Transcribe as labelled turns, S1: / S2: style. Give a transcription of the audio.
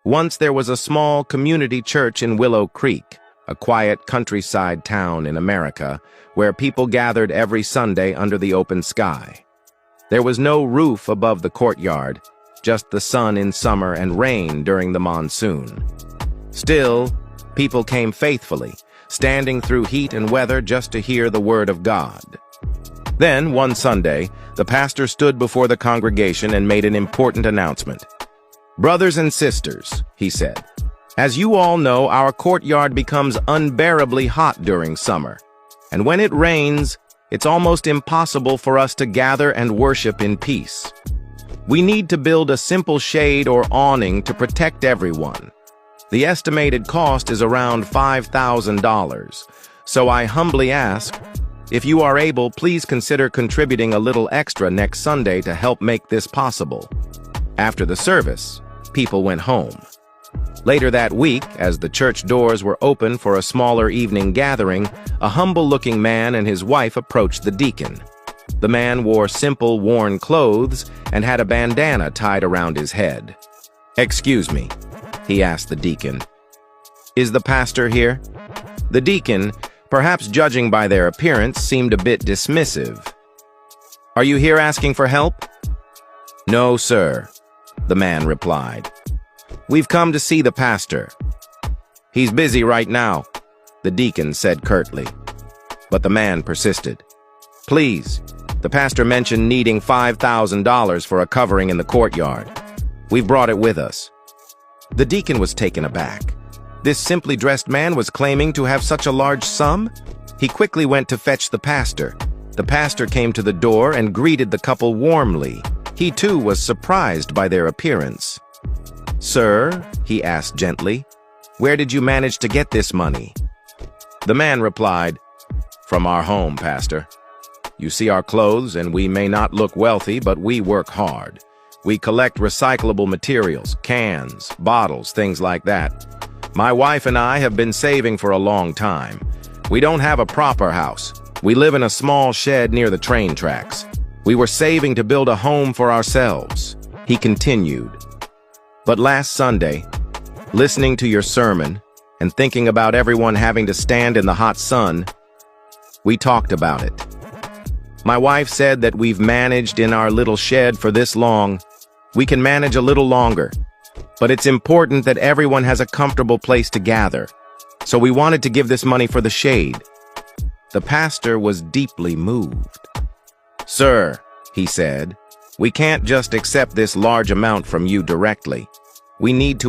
S1: Once there was a small community church in Willow Creek, a quiet countryside town in America, where people gathered every Sunday under the open sky. There was no roof above the courtyard, just the sun in summer and rain during the monsoon. Still, people came faithfully, standing through heat and weather just to hear the word of God. Then, one Sunday, the pastor stood before the congregation and made an important announcement. "Brothers and sisters," he said, "as you all know, our courtyard becomes unbearably hot during summer, and when it rains, it's almost impossible for us to gather and worship in peace. We need to build a simple shade or awning to protect everyone. The estimated cost is around $5,000, so I humbly ask, if you are able, please consider contributing a little extra next Sunday to help make this possible." After the service, people went home. Later that week, as the church doors were open for a smaller evening gathering, a humble-looking man and his wife approached the deacon. The man wore simple, worn clothes and had a bandana tied around his head. "Excuse me," he asked the deacon. "Is the pastor here?" The deacon, perhaps judging by their appearance, seemed a bit dismissive. "Are you here asking for help?" "No, sir," the man replied. "We've come to see the pastor." "He's busy right now," the deacon said curtly. But the man persisted. "Please, the pastor mentioned needing $5,000 for a covering in the courtyard. We've brought it with us." The deacon was taken aback. This simply dressed man was claiming to have such a large sum? He quickly went to fetch the pastor. The pastor came to the door and greeted the couple warmly. He too was surprised by their appearance. "Sir," he asked gently, "where did you manage to get this money?" The man replied, "From our home, pastor. You see our clothes, and we may not look wealthy, but we work hard. We collect recyclable materials, cans, bottles, things like that. My wife and I have been saving for a long time. We don't have a proper house. We live in a small shed near the train tracks. We were saving to build a home for ourselves," he continued. "But last Sunday, listening to your sermon and thinking about everyone having to stand in the hot sun, we talked about it. My wife said that we've managed in our little shed for this long. We can manage a little longer, but it's important that everyone has a comfortable place to gather. So we wanted to give this money for the shade." The pastor was deeply moved. "Sir," he said, "we can't just accept this large amount from you directly. We need to